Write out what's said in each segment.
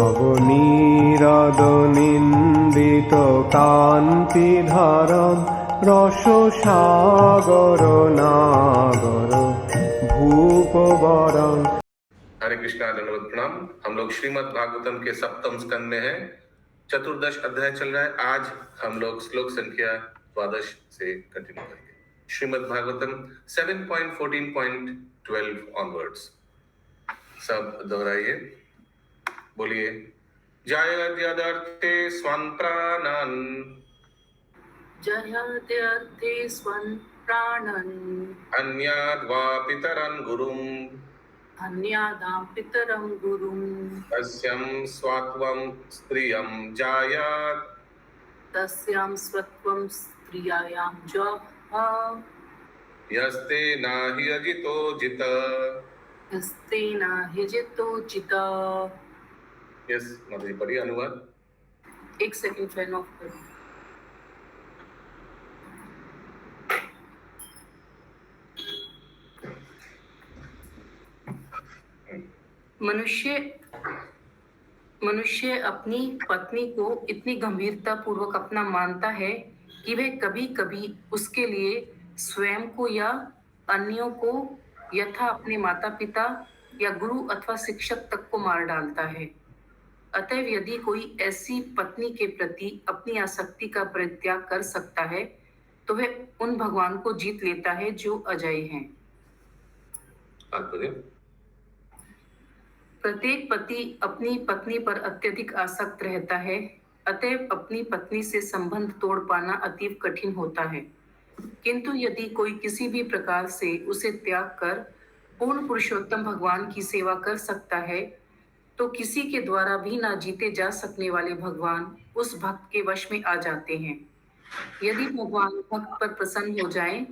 নবনীরদনিন্দিত কান্তিধারম রসসাগর নাগর भूपवरं। हरे कृष्णा, दंडवत प्रणाम। हम लोग श्रीमद् भागवतम के सप्तम स्कंद में हैं। चतुर्दश अध्याय चल रहा है। आज हम लोग श्लोक संख्या 12 से कंटिन्यू करेंगे। श्रीमद् भागवतम 7.14.12 ऑनवर्ड्स। सब दोहराइए, बोलिए। जयत्यर्थे स्वप्राणन्, जयत्यर्थे स्वप्राणन्, अन्याद्वा पितरन् गुरुम्, अन्यादां पितरं गुरुं, तस्यां स्वात्वं स्त्रियं जायात्, तस्यां स्वत्वं स्त्रियायां जः, यस्ते नाहि अजितो जित। यस्ते नाह्यजितो जिता। यस, मधुरी पढ़िए अनुवाद। एक सेकंड फैन ऑफ करो। मनुष्य अपनी पत्नी को इतनी गंभीरता पूर्वक अपना मानता है कि वह कभी कभी उसके लिए स्वयं को या अन्यों को यथा अपने माता पिता या गुरु अथवा शिक्षक तक को मार डालता है। अतएव यदि कोई ऐसी पत्नी के प्रति अपनी आसक्ति का परित्याग कर सकता है तो वह उन भगवान को जीत लेता है जो अजय हैं। प्रत्येक पति अपनी पत्नी पर अत्यधिक आसक्त रहता है, अतएव अपनी पत्नी से संबंध तोड़ पाना अतीव कठिन होता है। किंतु यदि कोई किसी भी प्रकार से उसे त्याग कर पूर्ण पुरुषोत्तम भगवान की सेवा कर सकता है तो किसी के द्वारा भी ना जीते जा सकने वाले भगवान उस भक्त के वश में आ जाते हैं। यदि भगवान भक्त पर प्रसन्न हो जाएं,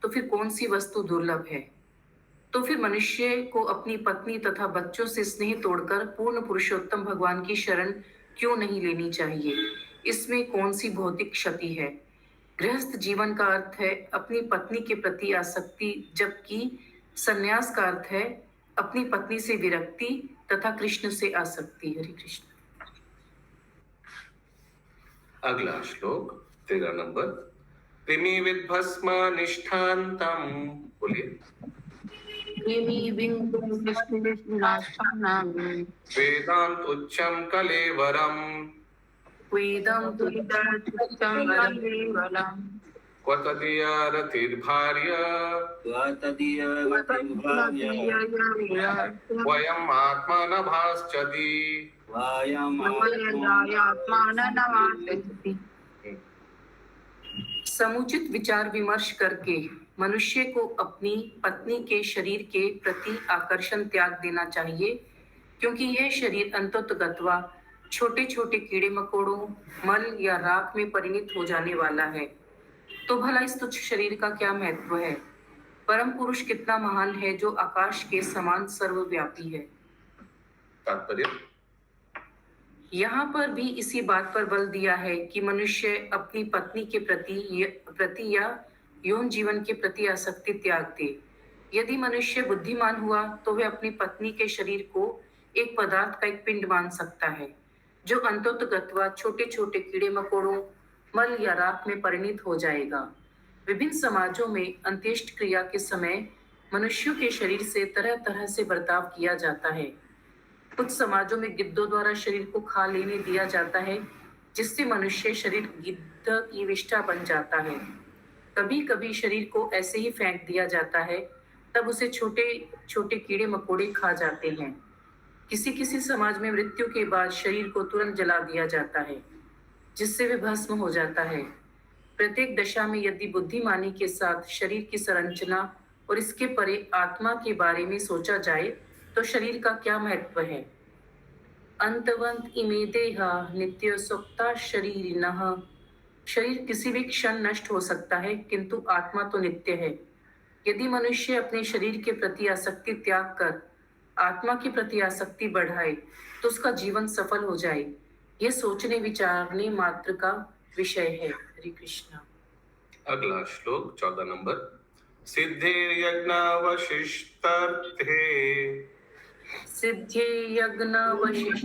तो फिर कौन सी वस्तु दुर्लभ है। तो फिर मनुष्य को अपनी पत्नी तथा बच्चों से स्नेह तोड़कर पूर्ण पुरुषोत्तम भगवान की शरण क्यों नहीं लेनी चाहिए। इसमें कौन सी भौतिक क्षति है। गृहस्थ जीवन का अर्थ है अपनी पत्नी के प्रति आसक्ति, जबकि संन्यास का अर्थ है अपनी पत्नी से विरक्ति तथा कृष्ण से आसक्ति। हरे कृष्ण। अगला श्लोक 13 नंबर। कृमि विद्भस्म निष्ठान्तम, बोलिए। वेदांत उच्चम कलेवरम, क्वतदीया रतिर्भार्य, वयम् आत्मनभाश्चति। समुचित विचार विमर्श करके मनुष्य को अपनी पत्नी के शरीर के प्रति आकर्षण त्याग देना चाहिए, क्योंकि यह शरीर अंततोगत्वा छोटे छोटे कीड़े मकोड़ों, मल या राख में परिणत हो जाने वाला है। तो भला इस तुच्छ शरीर का क्या महत्व है। परम पुरुष कितना महान है जो आकाश के समान सर्वव्यापी है। तात्पर्य यहाँ पर भी इसी बात पर बल दिया है कि मनुष्य अपनी पत्नी के प्रति या यौन जीवन के प्रति आसक्ति त्याग दे। यदि मनुष्य बुद्धिमान हुआ तो वह अपनी पत्नी के शरीर को एक पदार्थ का एक पिंड मान सकता है जो अंततोगत्वा छोटे छोटे कीड़े मकोड़ों, मल या राख में परिणत हो जाएगा। विभिन्न समाजों में अंत्येष्ट क्रिया के समय मनुष्यों के शरीर से तरह तरह से बर्ताव किया जाता है। कुछ समाजों में गिद्धों द्वारा शरीर को खा लेने दिया जाता है, जिससे मनुष्य शरीर गिद्ध की विष्ठा बन जाता है। कभी कभी शरीर को ऐसे ही फेंक दिया जाता है, तब उसे छोटे छोटे कीड़े मकोड़े खा जाते हैं। किसी किसी समाज में मृत्यु के बाद शरीर को तुरंत जला दिया जाता है, जिससे वह भस्म हो जाता है। प्रत्येक दशा में यदि बुद्धिमानी के साथ शरीर की संरचना और इसके परे आत्मा के बारे में सोचा जाए तो शरीर का क्या महत्व है। अंतवंत इमे देहा नित्य सुक्ता शरीरिणः। शरीर किसी भी क्षण नष्ट हो सकता है, किंतु आत्मा तो नित्य है। यदि मनुष्य अपने शरीर के प्रति आसक्ति त्याग कर आत्मा के प्रति आसक्ति बढ़ाए तो उसका जीवन सफल हो जाए। यह सोचने विचारने मात्र का विषय है। हरे कृष्णा। अगला श्लोक 14 नंबर। सिद्धिर्यज्ञावशिष्टार्थे सिद्धे यज्ञ वशिष्ठ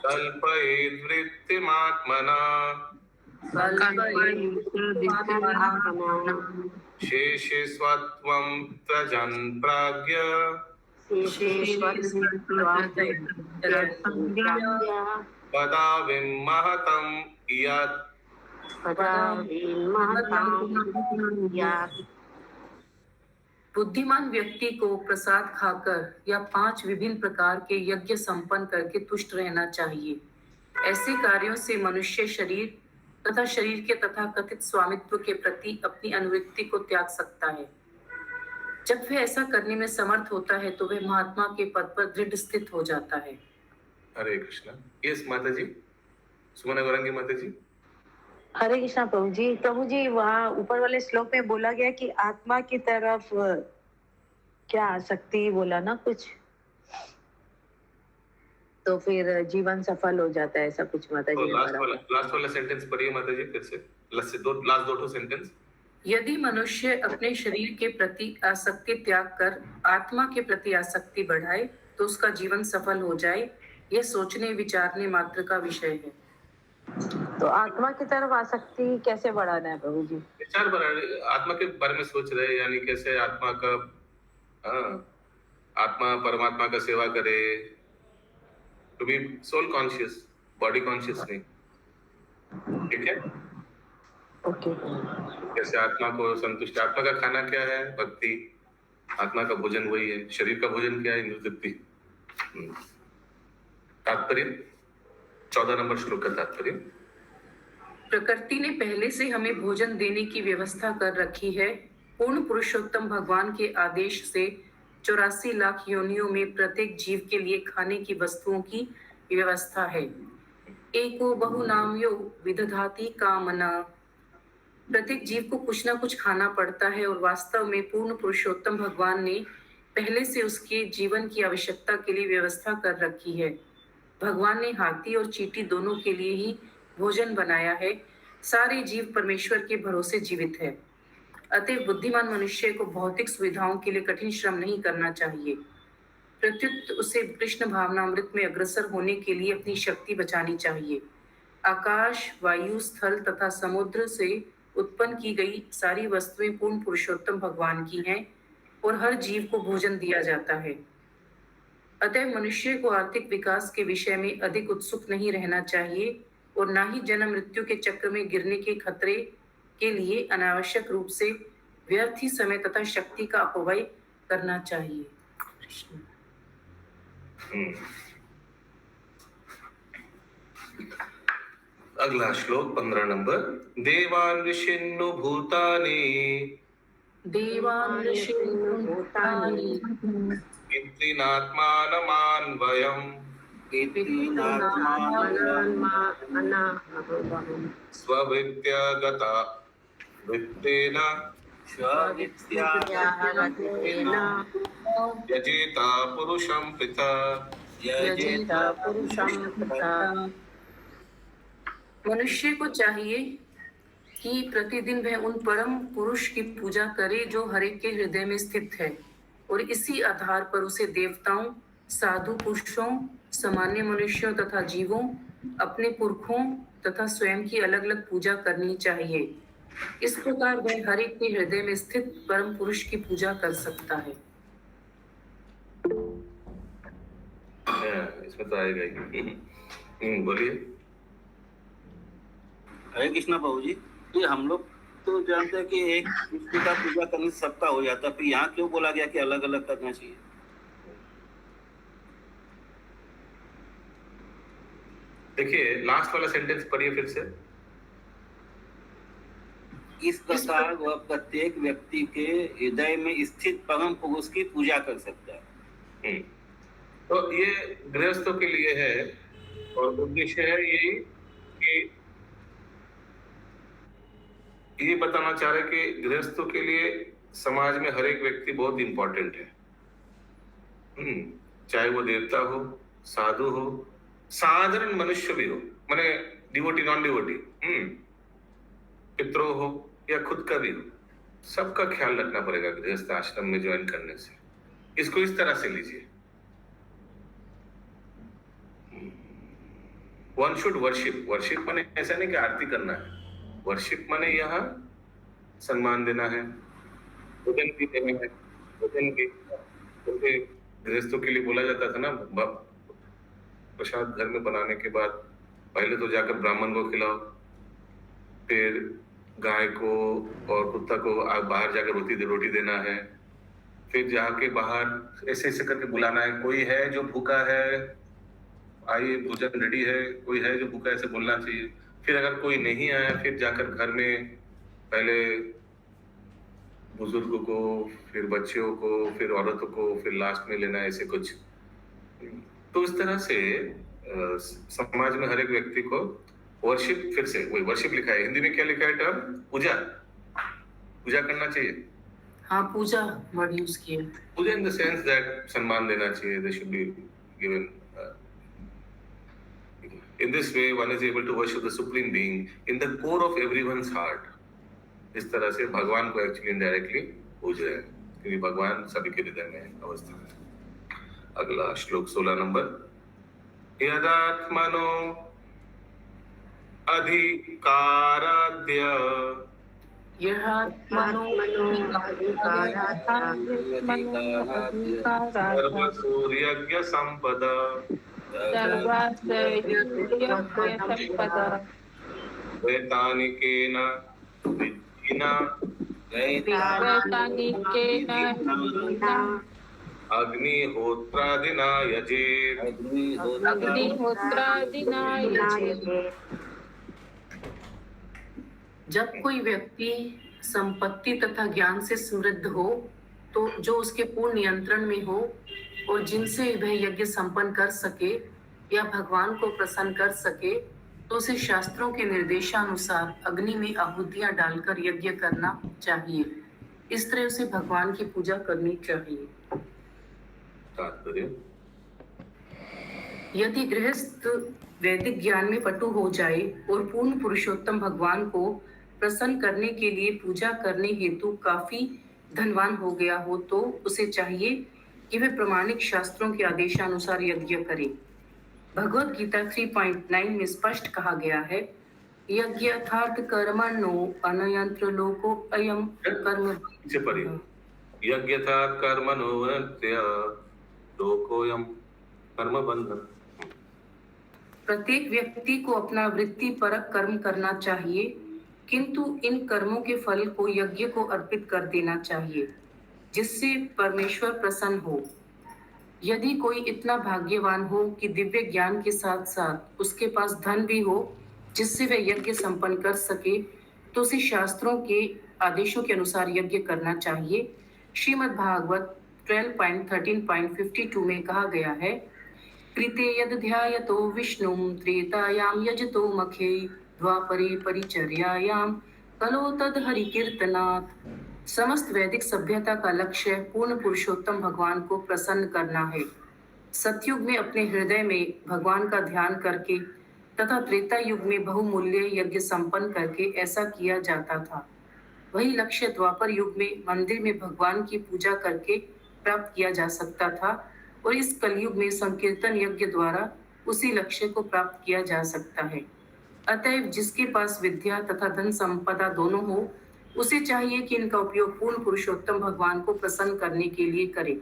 कल्पयेद्वृत्तिमात्मना शेषे स्वत्वं त्यजन् प्राज्ञ पदाविं महतं यत् बुद्धिमान व्यक्ति को प्रसाद खाकर या 5 विभिन्न प्रकार के यज्ञ संपन्न करके तुष्ट रहना चाहिए। ऐसे कार्यों से मनुष्य शरीर तथा शरीर के तथाकथित स्वामित्व के प्रति अपनी अनुवृत्ति को त्याग सकता है। जब वह ऐसा करने में समर्थ होता है तो वह महात्मा के पद पर दृढ़ स्थित हो जाता है। हरे कृष्णा। यस माता जी, सुमना गौरंगी माता जी। हरे कृष्णा प्रभु जी। प्रभु जी, वहाँ ऊपर वाले श्लोक में बोला गया कि आत्मा की तरफ क्या आसक्ति बोला ना कुछ, तो फिर जीवन सफल हो जाता है, ऐसा कुछ माता जी। लास्ट वाला सेंटेंस पढ़िए माता जी फिर से, लास्ट दो सेंटेंस। यदि मनुष्य अपने शरीर के प्रति आसक्ति त्याग कर आत्मा के प्रति आसक्ति बढ़ाए तो उसका जीवन सफल हो जाए, यह सोचने विचारने मात्र का विषय है। तो आत्मा की तरफ आसक्ति कैसे बढ़ाना है प्रभु जी? विचार बढ़ाने, आत्मा के बारे में सोच रहे, यानी कैसे आत्मा का आत्मा परमात्मा का सेवा करे, to be soul conscious, body conscious नहीं। ठीक है, ओके। कैसे आत्मा को संतुष्ट, आत्मा का खाना क्या है? भक्ति। आत्मा का भोजन वही है। शरीर का भोजन क्या है? इंद्रिय। तात्पर्य 14 नंबर श्लोक का तात्पर्य, प्रकृति ने पहले से हमें भोजन देने की व्यवस्था कर रखी है। पूर्ण पुरुषोत्तम भगवान के आदेश से 84 लाख योनियों में प्रत्येक जीव के लिए खाने की वस्तुओं की व्यवस्था है। एको बहुनाम्यो विदधाति कामना। प्रत्येक जीव को कुछ ना कुछ खाना पड़ता है और वास्तव में पूर्ण पुरुषोत्तम भगवान ने पहले से उसके जीवन की आवश्यकता के लिए व्यवस्था कर रखी है। भगवान ने हाथी और चींटी दोनों के लिए ही भोजन बनाया है। सारे जीव परमेश्वर के भरोसे जीवित है। अतः बुद्धिमान मनुष्य को भौतिक सुविधाओं के लिए कठिन श्रम नहीं करना चाहिए, प्रत्युत उसे कृष्ण भावनामृत में अग्रसर होने के लिए अपनी शक्ति बचानी चाहिए। आकाश, वायु, स्थल तथा समुद्र से उत्पन्न की गई सारी वस्तुएं पूर्ण पुरुषोत्तम भगवान की हैं और हर जीव को भोजन दिया जाता है। अतः मनुष्य को आर्थिक विकास के विषय में अधिक उत्सुक नहीं रहना चाहिए और ना ही जन्म मृत्यु के चक्र में गिरने के खतरे के लिए अनावश्यक रूप से व्यर्थ ही समय तथा शक्ति का अपव्यय करना चाहिए। अगला श्लोक 15 नंबर, देवान् ऋषीन् भूतानि इत्थीनात्मानमान्वयम् स्वविद्या गता वित्तेन यजेता पुरुषं पिता। मनुष्य को चाहिए कि प्रतिदिन वह उन परम पुरुष की पूजा करे जो हर एक के हृदय में स्थित है और इसी आधार पर उसे देवताओं, साधु पुरुषों, सामान्य मनुष्यों तथा जीवों, अपने पुरखों तथा स्वयं की अलग अलग पूजा करनी चाहिए। इस प्रकार वह हर एक के हृदय में स्थित परम पुरुष की पूजा कर सकता है। इसमें तो आएगा ही। बोलिए। हरे कृष्णा प्रभु जी। ये हम लोग तो जानते हैं कि एक व्यक्ति का पूजा करने से सबका हो जाता है, फिर यहाँ क्यों बोला गया कि अलग अलग करना चाहिए? देखिए लास्ट वाला सेंटेंस पढ़िए फिर से। इस प्रकार वह प्रत्येक व्यक्ति के हृदय में स्थित परम पुरुष की पूजा कर सकता है। तो ये गृहस्थों के लिए है और उद्देश्य है यही कि ये बताना चाह रहे कि गृहस्थों के लिए समाज में हर एक व्यक्ति बहुत इंपॉर्टेंट है। चाहे वो देवता हो, साधु हो, साधारण मनुष्य भी हो, माने डिवोटी नॉन डिवोटी, पितरों हो या खुद का भी हो, सबका ख्याल रखना पड़ेगा गृहस्थ आश्रम में ज्वाइन करने से। इसको इस तरह से लीजिए, वन शुड वर्शिप। वर्शिप माने ऐसा नहीं कि आरती करना है, वर्शिप माने यहाँ सम्मान देना है, भोजन भी देना है। भोजन भी जैसे गृहस्थों के लिए बोला जाता था ना, प्रसाद घर में बनाने के बाद पहले तो जाकर ब्राह्मण को खिलाओ, फिर गाय को और कुत्ता को बाहर जाकर रोटी देना है, फिर जाके बाहर ऐसे ऐसे करके बुलाना है, कोई है जो भूखा है आइए भोजन रेडी है, कोई है जो भूखा है, ऐसे बोलना चाहिए। फिर अगर कोई नहीं आया फिर जाकर घर में पहले बुजुर्गों को, फिर बच्चियों को, फिर औरतों को, फिर लास्ट में लेना, ऐसे कुछ। तो इस तरह से समाज में हर एक व्यक्ति को वर्शिप, फिर से वही वर्शिप लिखा है, हिंदी में क्या लिखा है टर्म? पूजा। पूजा करना चाहिए। हाँ, पूजा वर्ड यूज किए। पूजा इन द सेंस दैट सम्मान देना चाहिए, they should be given. In this way, one is able to worship the Supreme Being in the core of everyone's heart. इस तरह से भगवान को एक्चुअली इनडायरेक्टली पूज रहे हैं, क्योंकि भगवान सभी के हृदय में अवस्थित है। अगला श्लोक 16 नंबर। यदात्मनो अधिकाराद्य सर्वसूर्यज्ञ संपदा वैतानिकेन विधिना अग्निहोत्रादिना यजेत्। जब कोई व्यक्ति संपत्ति तथा ज्ञान से समृद्ध हो, तो जो उसके पूर्ण नियंत्रण में हो और जिनसे वह यज्ञ संपन्न कर सके या भगवान को प्रसन्न कर सके, तो उसे शास्त्रों के निर्देशानुसार अग्नि में आहुतियां डालकर यज्ञ करना चाहिए। इस तरह उसे भगवान की पूजा करनी चाहिए। यदि गृहस्थ वैदिक ज्ञान में पटु हो जाए और पूर्ण पुरुषोत्तम भगवान को प्रसन्न करने के लिए पूजा करने हेतु काफी धनवान हो गया हो, तो उसे चाहिए कि वह प्रमाणिक शास्त्रों के आदेशानुसार यज्ञ करे। भगवत गीता 3.9 में स्पष्ट कहा गया है, यज्ञ यथार्थ कर्मणो अनयंत्र लोको अयम कर्म। यज्ञ यथार्थ कर्मणो अनयंत्र लोकोयम कर्म बंधन। प्रत्येक व्यक्ति को अपना वृत्ति परक कर्म करना चाहिए, किंतु इन कर्मों के फल को यज्ञ को अर्पित कर देना चाहिए, जिससे परमेश्वर प्रसन्न हो। यदि कोई इतना भाग्यवान हो कि दिव्य ज्ञान के साथ साथ उसके पास धन भी हो जिससे वह यज्ञ संपन्न कर सके, तो उसे शास्त्रों के आदेशों के अनुसार यज्ञ करना चाहिए। श्रीमद् भागवत 12.13.52 में कहा गया है, कृते यद ध्यायतो विष्णुं त्रेतायां यजतो मखे द्वापरे परिचर्यायां कलो तद हरि कीर्तनात्। समस्त वैदिक सभ्यता का लक्ष्य पूर्ण पुरुषोत्तम भगवान को प्रसन्न करना है। सतयुग में अपने हृदय में भगवान का ध्यान करके तथा त्रेता युग में बहुमूल्य यज्ञ संपन्न करके ऐसा किया जाता था। वही लक्ष्य द्वापर युग में मंदिर में भगवान की पूजा करके प्राप्त किया जा सकता था, और इस कलयुग में संकीर्तन यज्ञ द्वारा उसी लक्ष्य को प्राप्त किया जा सकता है। अतएव जिसके पास विद्या तथा धन संपदा दोनों हो, उसे चाहिए कि इनका उपयोग पूर्ण पुरुषोत्तम भगवान को प्रसन्न करने के लिए करे।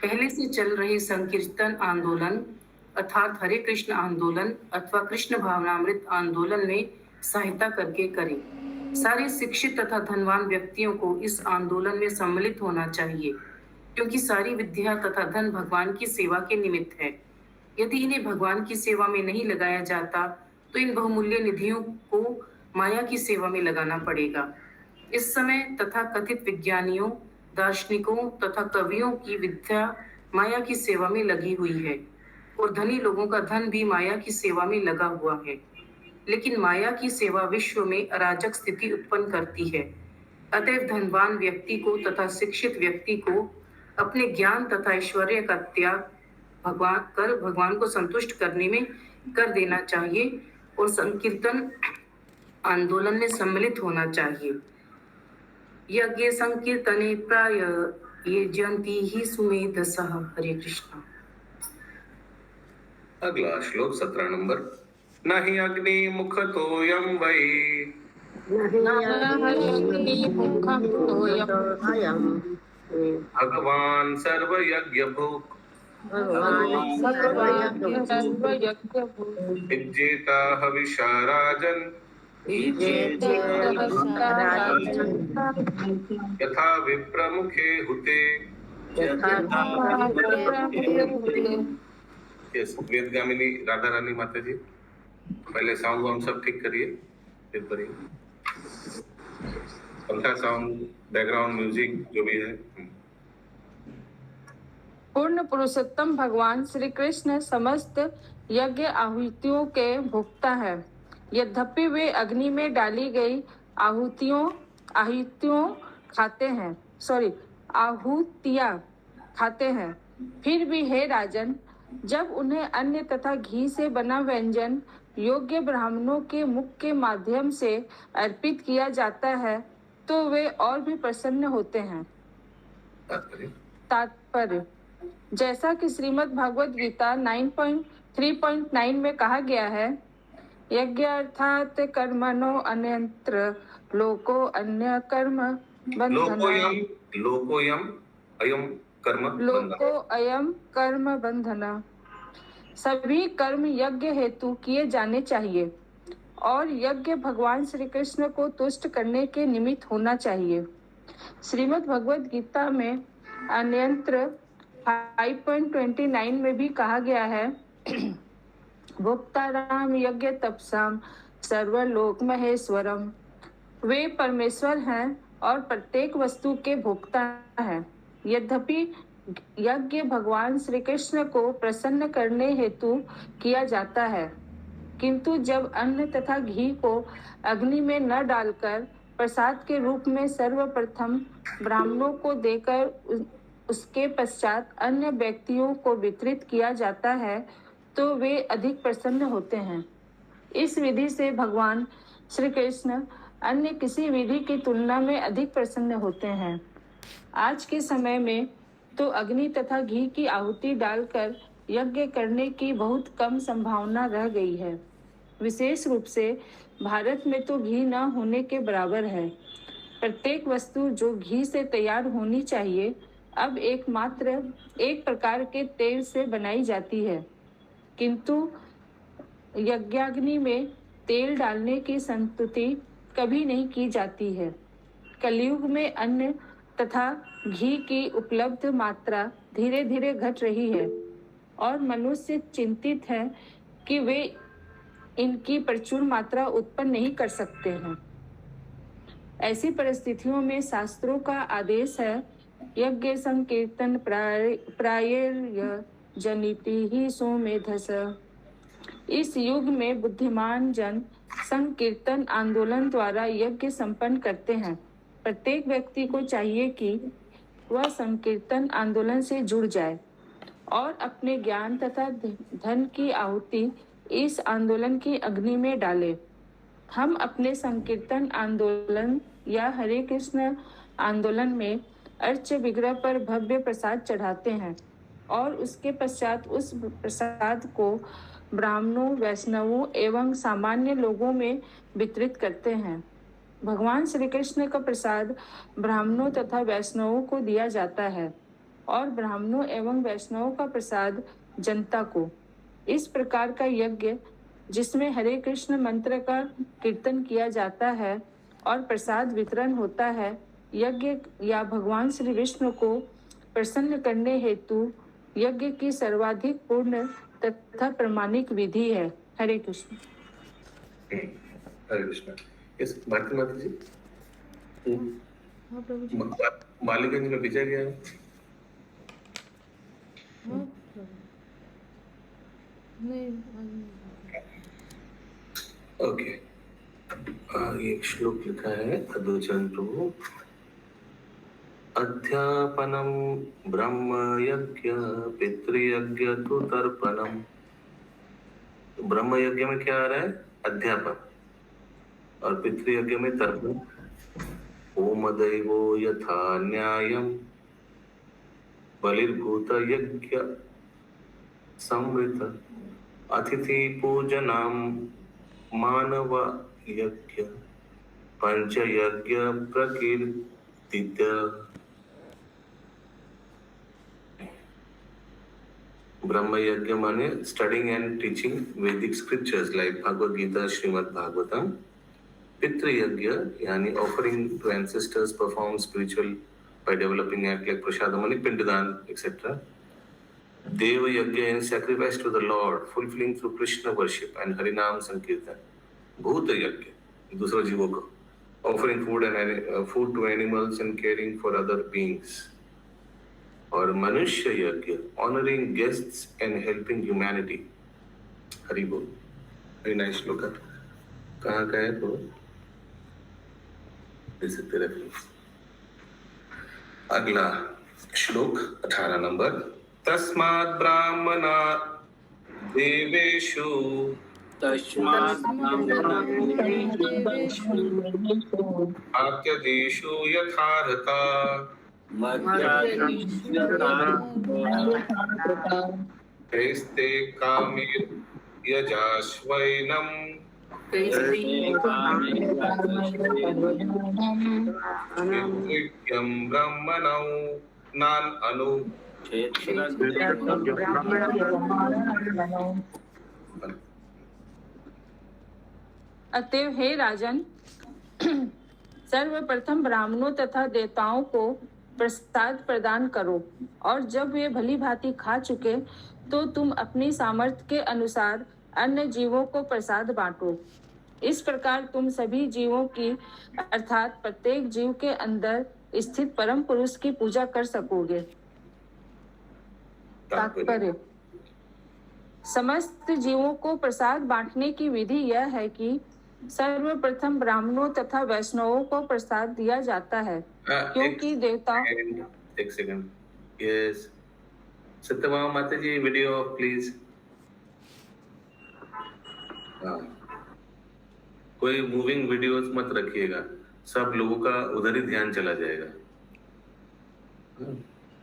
पहले से चल रहे संकीर्तन आंदोलन अर्थात हरे कृष्ण आंदोलन अथवा कृष्ण भावनामृत आंदोलन में सहायता करके करे। सारे शिक्षित तथा धनवान व्यक्तियों को इस आंदोलन में सम्मिलित होना चाहिए, क्योंकि सारी विद्या तथा धन भगवान की सेवा के निमित्त है। यदि इन्हें भगवान की सेवा में नहीं लगाया जाता, तो इन बहुमूल्य निधियों को माया की सेवा में लगाना पड़ेगा। इस समय तथा कथित विज्ञानियों, दार्शनिकों तथा कवियों की विद्या माया की सेवा में लगी हुई है, और धनी लोगों का धन भी माया की सेवा में लगा हुआ है। लेकिन माया की सेवा विश्व में अराजक स्थिति उत्पन्न करती है। अतएव धनवान व्यक्ति को तथा शिक्षित व्यक्ति को अपने ज्ञान तथा ऐश्वर्य का त्याग भगवान को संतुष्ट करने में कर देना चाहिए और संकीर्तन आंदोलन में सम्मिलित होना चाहिए। यज्ञ संकीर्तने प्राय ये जयंती ही सुमेधसः। हरे कृष्णा। अगला श्लोक 17 नंबर। न हि अग्नि मुखतोऽयं वै भगवान् सर्वयज्ञभुक् विज्जेता हविषा राजन् यथा विप्रमुखे हुते। यस, वेदगामिनी राधा रानी माता जी, पहले सॉन्ग हम सब ठीक करिए, फिर पढ़िए। पंखा, साउंड, बैकग्राउंड म्यूजिक जो भी है। पूर्ण पुरुषोत्तम भगवान श्री कृष्ण समस्त यज्ञ आहुतियों के भोक्ता है। यद्यपि वे अग्नि में डाली गई आहुतियां खाते हैं, फिर भी हे राजन, जब उन्हें अन्न तथा घी से बना व्यंजन योग्य ब्राह्मणों के मुख के माध्यम से अर्पित किया जाता है तो वे और भी प्रसन्न होते हैं। तात्पर्य, जैसा कि श्रीमद् भागवत गीता 9.3.9 में कहा गया है, यज्ञ अर्थात कर्मणो अन्यत्र लोको अन्य कर्म अयम कर्म बंधना। सभी कर्म यज्ञ हेतु किए जाने चाहिए और यज्ञ भगवान श्री कृष्ण को तुष्ट करने के निमित्त होना चाहिए। श्रीमद् भगवत गीता में अन्यत्र 5.29 में भी कहा गया है, भोक्ताराम यज्ञ तपसाम सर्वलोक महेश्वरम। वे परमेश्वर हैं और प्रत्येक वस्तु के भोक्ता हैं। यद्यपि यज्ञ भगवान श्री कृष्ण को प्रसन्न करने हेतु किया जाता है, किंतु जब अन्न तथा घी को अग्नि में न डालकर प्रसाद के रूप में सर्वप्रथम ब्राह्मणों को देकर उसके पश्चात अन्य व्यक्तियों को वितरित किया जाता है तो वे अधिक प्रसन्न होते हैं। इस विधि से भगवान श्री कृष्ण अन्य किसी विधि की तुलना में अधिक प्रसन्न होते हैं। आज के समय में तो अग्नि तथा घी की आहुति डालकर यज्ञ करने की बहुत कम संभावना रह गई है। विशेष रूप से भारत में तो घी न होने के बराबर है। प्रत्येक वस्तु जो घी से तैयार होनी चाहिए अब एकमात्र एक प्रकार के तेल से बनाई जाती है, किंतु यज्ञाग्नि में तेल डालने की संस्तुति कभी नहीं की जाती है। कलयुग में अन्न तथा घी की उपलब्ध मात्रा धीरे धीरे घट रही है और मनुष्य चिंतित है कि वे इनकी प्रचुर मात्रा उत्पन्न नहीं कर सकते हैं। ऐसी परिस्थितियों में शास्त्रों का आदेश है, यज्ञ संकीर्तन प्राय जनिति ही सोमेधस। इस युग में बुद्धिमान जन संकीर्तन आंदोलन द्वारा यज्ञ संपन्न करते हैं। प्रत्येक व्यक्ति को चाहिए कि वह संकीर्तन आंदोलन से जुड़ जाए और अपने ज्ञान तथा धन की आहुति इस आंदोलन की अग्नि में डाले। हम अपने संकीर्तन आंदोलन या हरे कृष्ण आंदोलन में अर्च विग्रह पर भव्य प्रसाद चढ़ाते हैं और उसके पश्चात उस प्रसाद को ब्राह्मणों, वैष्णवों एवं सामान्य लोगों में वितरित करते हैं। भगवान श्री कृष्ण का प्रसाद ब्राह्मणों तथा वैष्णवों को दिया जाता है और ब्राह्मणों एवं वैष्णवों का प्रसाद जनता को। इस प्रकार का यज्ञ जिसमें हरे कृष्ण मंत्र का कीर्तन किया जाता है और प्रसाद वितरण होता है, यज्ञ या भगवान श्री विष्णु को प्रसन्न करने हेतु यज्ञ की सर्वाधिक पूर्ण तथा प्रमाणिक विधि है। हरे कृष्ण। हरे कृष्ण। इस भारती माता जी, हाँ प्रभु जी। मालीगंज में भेजा गया है। हाँ प्रभु। नहीं ओके, एक श्लोक लिखा है अद्वैत प्रभु। अध्यापनम ब्रह्म यज्ञ पितृयज्ञ तो तर्पणम। ब्रह्म यज्ञ में क्या आ रहा है? अध्यापन, और पितृयज्ञ में तर्पण। ओम दैवो यथा न्यायम बलिर्भूत यज्ञ संवृत अतिथि पूजनम मानव यज्ञ पंचयज्ञ प्रकीर्तित। ब्रह्म यज्ञ माने studying and teaching Vedic scriptures like Bhagavad Gita, Shrimad Bhagavatam. पितृ यज्ञ यानी offering to ancestors, perform spiritual by developing act like prasadamani, pindadan, etc. Deva yajna and sacrifice to the Lord, fulfilling through Krishna worship and Harinam Sankirtan. Bhuta yajna, दूसरा जीवों को, offering food to animals and caring for other beings. और मनुष्य यज्ञ, honoring guests and helping humanity. Hari बोल। Very nice श्लोक। कहाँ का है तो? दे सकते रेफरेंस। अगला श्लोक 18 नंबर। तस्मात् ब्राह्मणा देवेषु आद्यदेषु यथार्हता तैस्ते कामिर् यजाश्वैनम् यज्ञं ब्रह्मणो नान अनु। अतएव हे राजन, सर्वप्रथम ब्राह्मणों तथा देवताओं को प्रसाद प्रदान करो, और जब वे भली भांति खा चुके तो तुम अपनी सामर्थ्य के अनुसार अन्य जीवों को प्रसाद बांटो। इस प्रकार तुम सभी जीवों की अर्थात प्रत्येक जीव के अंदर स्थित परम पुरुष की पूजा कर सकोगे। तात्पर्य: समस्त जीवों को प्रसाद बांटने की विधि यह है कि सर्वप्रथम ब्राह्मणों तथा वैष्णवों को प्रसाद दिया जाता है, क्योंकि देवता। एक सेकंड। यस सत्यभामा माता जी, वीडियो प्लीज। हाँ, कोई मूविंग वीडियोस मत रखिएगा, सब लोगों का उधर ही ध्यान चला जाएगा।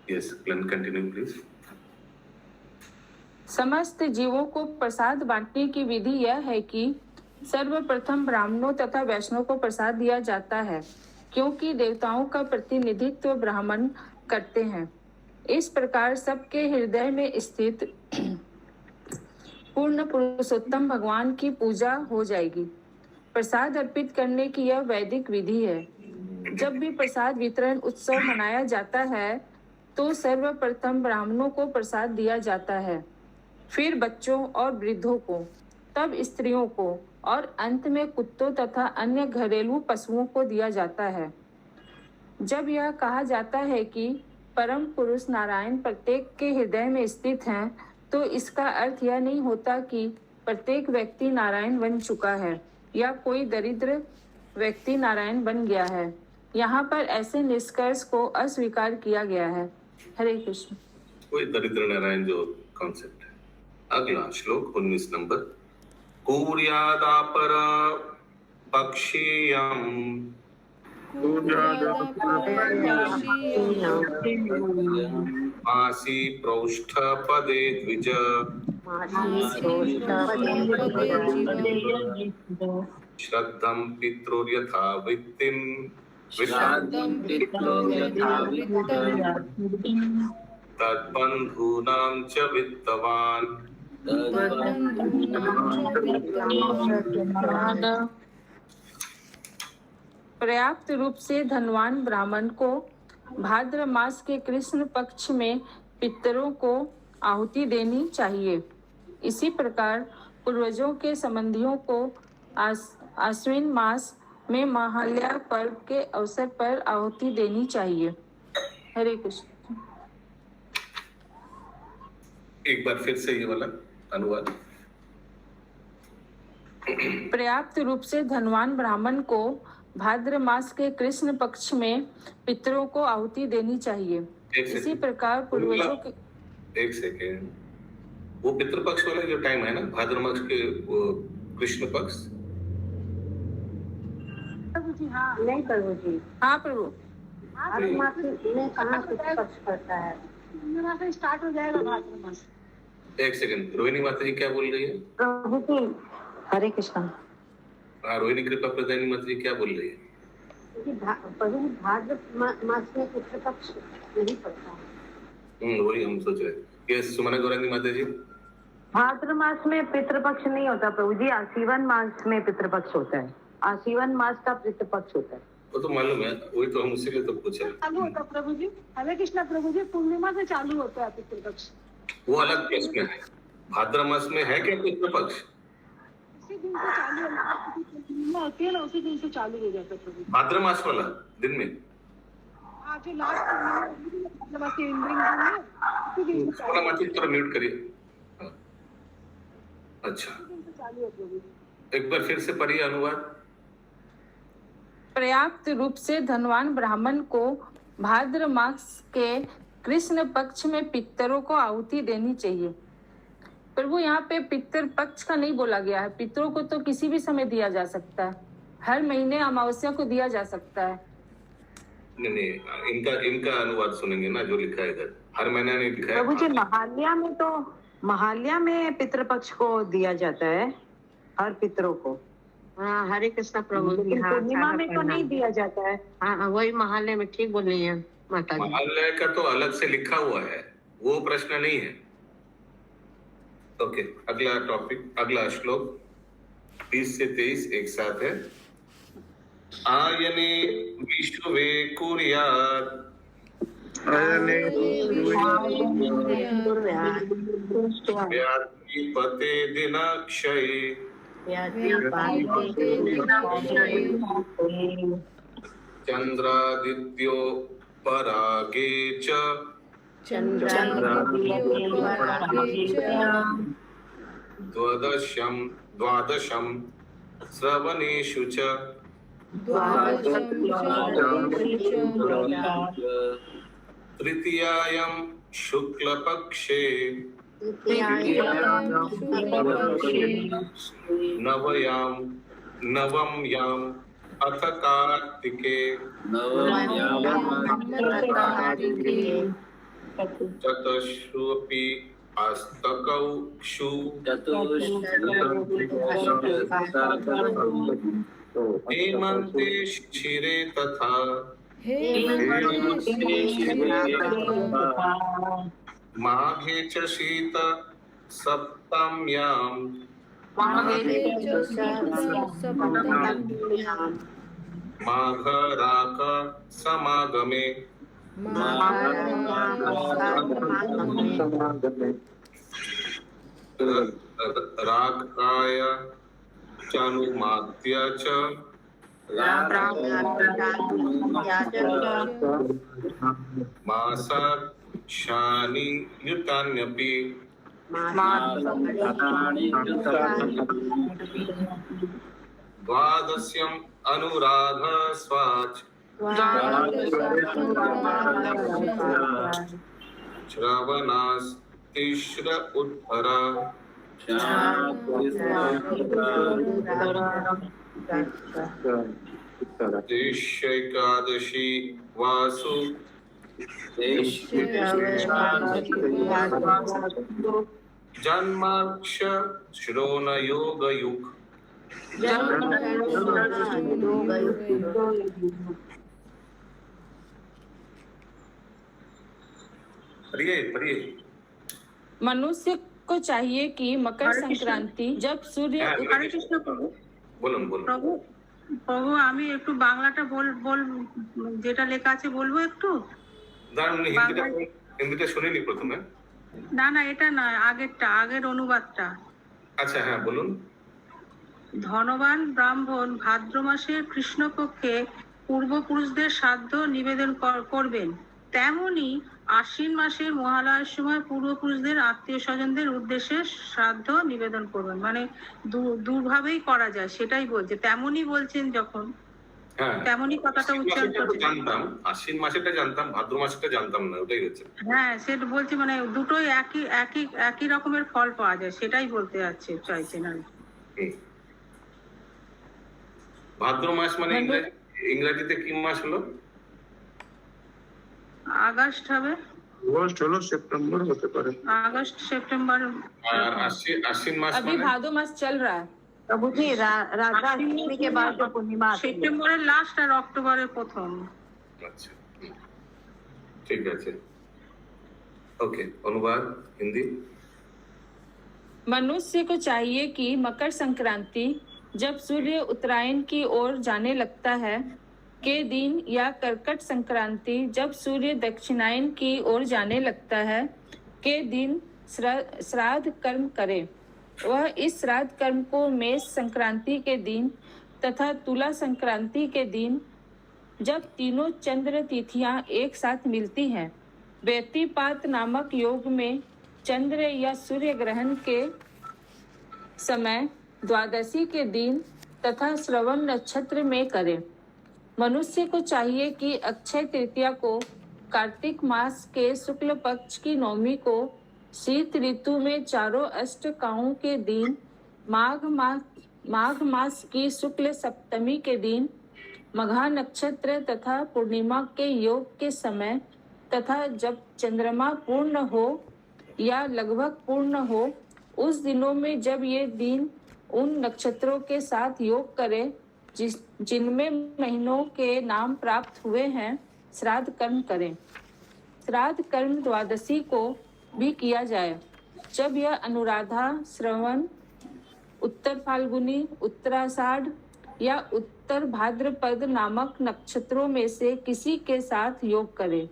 Yes, continue please. समस्त जीवों को प्रसाद बांटने की विधि यह है कि सर्वप्रथम ब्राह्मणों तथा वैष्णव को प्रसाद दिया जाता है, क्योंकि देवताओं का प्रतिनिधित्व ब्राह्मण करते हैं। इस प्रकार सबके हृदय में स्थित पूर्ण पुरुषोत्तम भगवान की पूजा हो जाएगी। प्रसाद अर्पित करने की यह वैदिक विधि है। जब भी प्रसाद वितरण उत्सव मनाया जाता है तो सर्वप्रथम ब्राह्मणों को प्रसाद दिया जाता है, फिर बच्चों और वृद्धों को, तब स्त्रियों को, और अंत में कुत्तों तथा अन्य घरेलू पशुओं को दिया जाता है। जब यह कहा जाता है कि परम पुरुष नारायण प्रत्येक के हृदय में स्थित हैं, तो इसका अर्थ यह नहीं होता कि प्रत्येक व्यक्ति नारायण बन चुका है या कोई दरिद्र व्यक्ति नारायण बन गया है। यहाँ पर ऐसे निष्कर्ष को अस्वीकार किया गया है। हरे कृष्ण। कोई दरिद्र नारायण जो कॉन्सेप्ट है। अगला श्लोक 19 नंबर। कुर्यादापर पक्षीयम मासी पृष्ठ पदे द्विज श्रद्धं पितृर्यथा वृत्तिं तद्बन्धूनां च वित्तवान्। पर्याप्त रूप से धनवान ब्राह्मण को भाद्र मास के कृष्ण पक्ष में पितरों को आहुति देनी चाहिए। इसी प्रकार पूर्वजों के संबंधियों को आश्विन मास में महालया पर्व के अवसर पर आहुति देनी चाहिए। हरे कृष्ण। एक बार फिर से ये वाला अनुवाद। पर्याप्त रूप से धनवान ब्राह्मण को भाद्र मास के कृष्ण पक्ष में पितरों को आहुति देनी चाहिए। इसी प्रकार पूर्वजों के। एक सेकेंड, वो पितृपक्ष वाला जो टाइम है ना, भाद्र मास के वो कृष्ण पक्ष। प्रभु जी हाँ, नहीं प्रभु जी, हाँ प्रभु। आत्मा में कहाँ कुछ पक्ष करता है? से स्टार्ट हो जाएगा भाद्र मास। एक सेकंड, रोहिणी माता जी क्या बोल रही है? प्रभु जी हरे कृष्णा। हाँ, रोहिणी कृपा प्रदानी माता जी क्या बोल रही है? प्रभु भाद्र मास में पितृपक्ष नहीं पड़ता है। वही हम सोच रहे हैं। यस, सुमना गौरांगी माता जी। भाद्र मास में पितृपक्ष नहीं होता प्रभु जी, आशीवन मास में पितृपक्ष होता है। आशीवन मास का पितृपक्ष होता है। वो तो मालूम है, वही तो हम उसी लिए तो पूछे। चालू होता है प्रभु जी। हरे कृष्णा प्रभु जी, पूर्णिमा से चालू होता है पितृपक्ष। वो अलग प्रश्न है। भाद्र मास में है क्या पितृपक्ष? उसी दिन से चालू होती है ना, उसी दिन से चालू हो जाता है प्रभु जी। भाद्र मास वाला दिन में? हाँ, जो लास्ट मास के इंद्रिंग दिन है, उसी दिन से सुमना माता जी थोड़ा म्यूट करिए। हाँ। अच्छा, चालू है प्रभु जी। एक बार फिर से पढ़िए अनुवाद। पर्याप्त रूप से धनवान ब्राह्मण को भाद्र मास के कृष्ण पक्ष में पितरों को आहुति देनी चाहिए। प्रभु यहाँ पे पितर पक्ष का नहीं बोला गया है। पितरों को तो किसी भी समय दिया जा सकता है, हर महीने अमावस्या को दिया जा सकता है। नहीं, इनका अनुवाद सुनेंगे ना, जो लिखा है इधर। हर महीना नहीं लिखा है। प्रभु जी महाल्या में पितृपक्ष को दिया जाता है, हर पितरों को। हाँ, हरे कृष्णा प्रभु जी। हाँ, पूर्णिमा में तो नहीं दिया जाता है। हाँ, वही महालय में ठीक बोल रही है माता जी। महालय का तो अलग से लिखा हुआ है, वो प्रश्न नहीं है। ओके, अगला टॉपिक, अगला श्लोक 20 से 23 एक साथ है। आयने विश्वे कुर्यात् अयने व्याधिपते दिनक्षये चंद्रादित्यो परागे च द्वादशम श्रवणेषु च तृतीयायां शुक्लपक्षे नवम्यां अथ कार्तिके चतुष्वपि अस्तकौ क्षु हेमन्ते शिशिरे तथा माघे च शीत सप्तम्यां माघराक समागमे रागाय चानुमात्या च मासा शानि युतान्यपि द्वादश्यम् अनुराध स्वाच श्रवणास तिस्र उत्तरा एकादशी वासु जन्माक्ष श्रोण योग युग पढ़िए। मनुष्य को चाहिए कि मकर संक्रांति जब सूर्य हरे कृष्ण प्रभु। बोलুন প্রভু প্রভু আমি একটু বাংলাটা বল যেটা লেখা আছে বলবো একটু। দাঁড়ান, হিন্দিটা শুনিনি প্রথমে। না এটা না, আগের অনুবাদটা। আচ্ছা, হ্যাঁ বলুন। ধনবান ব্রাহ্মণ ভাদ্র মাসের কৃষ্ণপক্ষে পূর্বপুরুষদের শ্রাদ্ধ নিবেদন করবেন, তেমনি আশ্বিন মাসের মহালয়ার সময় পূর্বপুরুষদের আত্মীয় স্বজনদের উদ্দেশ্যে শ্রাদ্ধ নিবেদন করবেন। মানে দুভাবেই করা যায়, সেটাই বলছে। তেমনি বলছেন যখন, তেমনি কথাটা উচ্চারণ করছেন। জানতাম, আশ্বিন মাসেটা জানতাম, ভাদ্র মাসটা জানতাম না, ওটাই হচ্ছে। হ্যাঁ, সেটা বলছি, মানে দুটোই একই রকমের ফল পাওয়া যায়, সেটাই বলতে চাইছেন আর কি। ভাদ্র মাস মানে ইংরেজিতে কি মাস হলো? আগস্ট হবে। আগস্ট হলো সেপ্টেম্বর হতে পারে। আগস্ট সেপ্টেম্বর और आश्विन मास अभी माने भादो मास चल रहा है। प्रभु जी राधा अष्टमी के बाद जो पूर्णिमा आती है সেপ্টেম্বরের লাস্ট আর অক্টোবরের প্রথম। अच्छा ठीक है अच्छा ओके अनुवाद हिंदी मनुष्य को चाहिए कि मकर संक्रांति जब सूर्य उत्तरायण की ओर जाने लगता है के दिन या कर्कट संक्रांति जब सूर्य दक्षिणायन की ओर जाने लगता है के दिन श्राद्ध कर्म करे। वह इस श्राद्ध कर्म को मेष संक्रांति के दिन तथा तुला संक्रांति के दिन जब तीनों चंद्र तिथियां एक साथ मिलती हैं, व्यतिपात नामक योग में चंद्र या सूर्य ग्रहण के समय द्वादशी के दिन तथा श्रवण नक्षत्र में करे। मनुष्य को चाहिए कि अक्षय तृतीया को, कार्तिक मास के शुक्ल पक्ष की नवमी को, शीत ऋतु में चारों अष्टकाओं के दिन, माघ मास की शुक्ल सप्तमी के दिन, मघा नक्षत्र तथा पूर्णिमा के योग के समय तथा जब चंद्रमा पूर्ण हो या लगभग पूर्ण हो उस दिनों में जब ये दिन उन नक्षत्रों के साथ योग करे जिनमें महीनों के नाम प्राप्त हुए हैं, श्राद्ध कर्म करें। श्राद्ध कर्म द्वादशी को भी किया जाए जब यह अनुराधा, श्रवण, उत्तर फाल्गुनी, उत्तराषाढ़ या उत्तर भाद्रपद नामक नक्षत्रों में से किसी के साथ योग करे।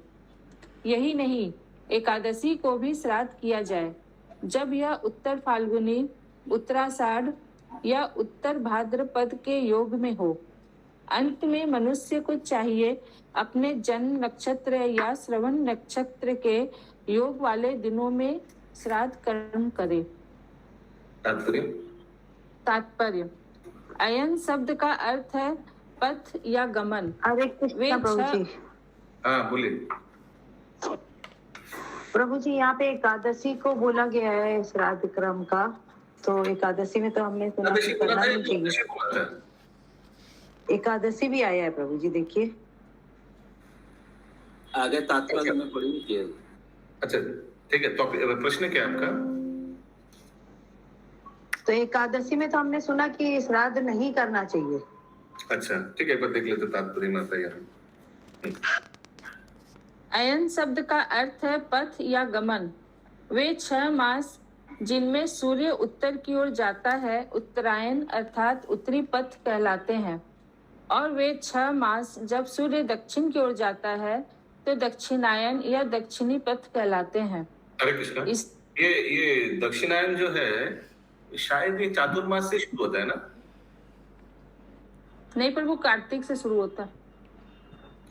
यही नहीं, एकादशी को भी श्राद्ध किया जाए जब यह उत्तर फाल्गुनी, उत्तराषाढ़ या उत्तर भाद्रपद के योग में हो। अंत में मनुष्य को चाहिए अपने जन्म नक्षत्र या श्रवण नक्षत्र के योग वाले दिनों में श्राद्ध कर्म करे। तात्पर्य अयन शब्द का अर्थ है पथ या गमन। हरे कृष्ण प्रभु जी। हाँ बोलिए प्रभु जी, यहाँ पे एकादशी को बोला गया है श्राद्ध क्रम का, तो एकादशी में तो हमने सुना कि करना नहीं चाहिए। एकादशी भी आया है प्रभु जी, देखिए आगे तात्पर्य में पढ़ी। अच्छा ठीक है, तो प्रश्न क्या है आपका? तो एकादशी में तो हमने सुना कि श्राद्ध नहीं करना चाहिए। अच्छा ठीक है, एक बार देख लेते तात्पर्य माता यहाँ। अयन शब्द का अर्थ है पथ या गमन। वे 6 मास जिनमें सूर्य उत्तर की ओर जाता है उत्तरायण अर्थात उत्तरी पथ कहलाते हैं, और वे 6 मास जब सूर्य दक्षिण की ओर जाता है तो दक्षिणायन या दक्षिणी पथ कहलाते हैं। हरे कृष्णा, ये दक्षिणायन जो है शायद ये चातुर्मास से शुरू होता है ना? नहीं प्रभु, कार्तिक से शुरू होता है।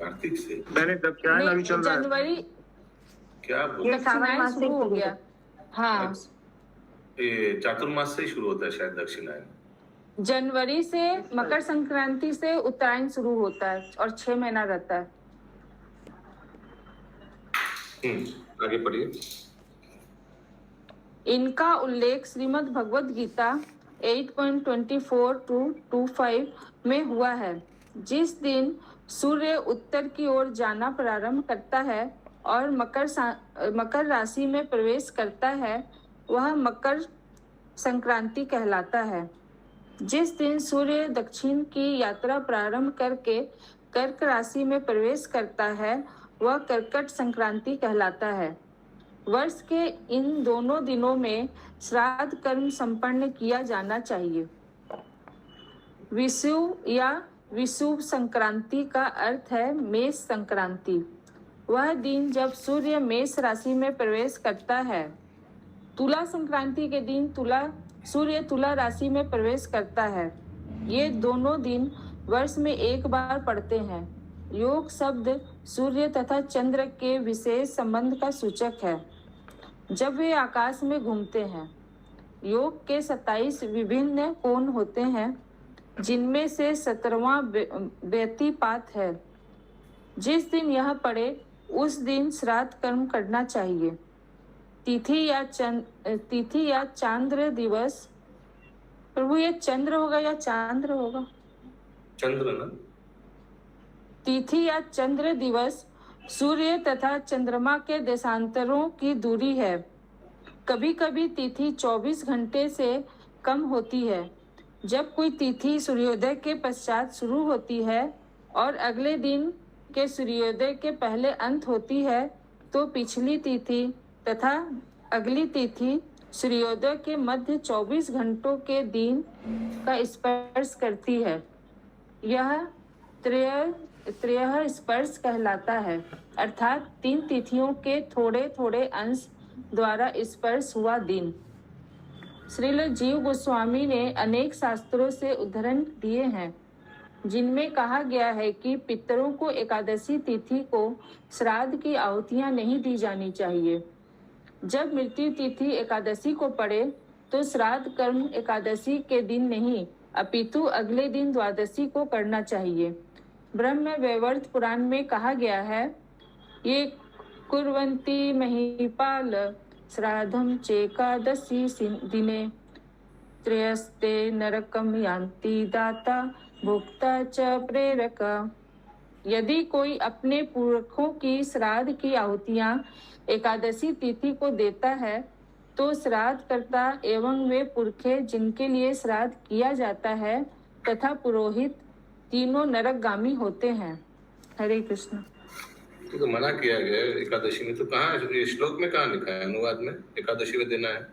कार्तिक से? मैंने दक्षिणायन अभी चल रहा है। जनवरी क्या बोल दक्षिणायन शुरू हो गया। हाँ, ये चातुर्मास से शुरू होता है शायद दक्षिणायन। जनवरी से मकर संक्रांति से उत्तरायण शुरू होता है और 6 महीना रहता है। आगे पढ़िए। इनका उल्लेख श्रीमद् भगवद गीता 8.24-25 में हुआ है। जिस दिन सूर्य उत्तर की ओर जाना प्रारंभ करता है और मकर राशि में प्रवेश करता है वह मकर संक्रांति कहलाता है। जिस दिन सूर्य दक्षिण की यात्रा प्रारंभ करके कर्क राशि में प्रवेश करता है वह कर्कट संक्रांति कहलाता है। वर्ष के इन दोनों दिनों में श्राद्ध कर्म संपन्न किया जाना चाहिए। विषुव या विषुव संक्रांति का अर्थ है मेष संक्रांति। वह दिन जब सूर्य मेष राशि में प्रवेश करता है। तुला संक्रांति के दिन सूर्य तुला राशि में प्रवेश करता है। ये दोनों दिन वर्ष में एक बार पड़ते हैं। योग शब्द सूर्य तथा चंद्र के विशेष संबंध का सूचक है जब वे आकाश में घूमते हैं। योग के 27 विभिन्न कोण होते हैं जिनमें से 17वां व्यतिपात है। जिस दिन यह पड़े उस दिन श्राद्ध कर्म करना चाहिए। तिथि या चांद्र दिवस। प्रभु ये चंद्र होगा या चांद्र होगा? चंद्र ना। तिथि या चंद्र दिवस सूर्य तथा चंद्रमा के देशांतरों की दूरी है। कभी कभी तिथि 24 घंटे से कम होती है। जब कोई तिथि सूर्योदय के पश्चात शुरू होती है और अगले दिन के सूर्योदय के पहले अंत होती है, तो पिछली तिथि तथा अगली तिथि सूर्योदय के मध्य 24 घंटों के दिन का स्पर्श करती है। यह त्रयः स्पर्श कहलाता है, अर्थात 3 तिथियों के थोड़े थोड़े अंश द्वारा स्पर्श हुआ दिन। श्रील जीव गोस्वामी ने अनेक शास्त्रों से उद्धरण दिए हैं, जिनमें कहा गया है कि पितरों को एकादशी तिथि को श्राद्ध की आहुतियां नहीं दी जानी चाहिए। जब मृत्यु तिथि एकादशी को पड़े तो श्राद्ध कर्म एकादशी के दिन नहीं अपितु अगले दिन द्वादशी को करना चाहिए। ब्रह्म वैवर्त पुराण में कहा गया है, ये कुर्वन्ति महीपाल श्राद्धम चेकादशी दिने त्रयस्ते नरकम यान्ति दाता भोक्ता च प्रेरक। यदि कोई अपने पुरखों की श्राद्ध की आहुतियां एकादशी तिथि को देता है तो श्राद्ध करता एवं वे पुरखे जिनके लिए श्राद्ध किया जाता है तथा पुरोहित तीनों नरकगामी होते हैं। हरे कृष्ण। तो मना किया गया है एकादशी में, तो कहाँ ये श्लोक में कहाँ लिखा है? अनुवाद में एकादशी में देना है?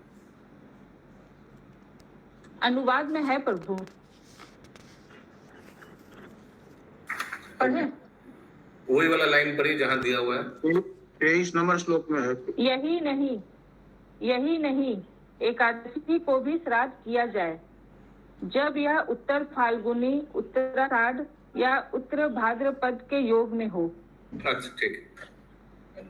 अनुवाद में है प्रभु, पढ़े? वही वाला लाइन पढ़िए जहाँ दिया हुआ है। 23 नंबर श्लोक में है। यही नहीं एकादशी को भी श्राद्ध किया जाए जब यह उत्तर फाल्गुनी, उत्तराषाढ़ या उत्तर भाद्रपद के योग में हो। अच्छा, ठीक है।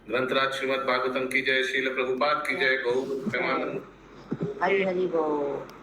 ग्रंथराज श्रीमद् भागवतम की जय, श्रील प्रभुपाद की जय, गौ प्रेमानंद। हरि हरि बोल।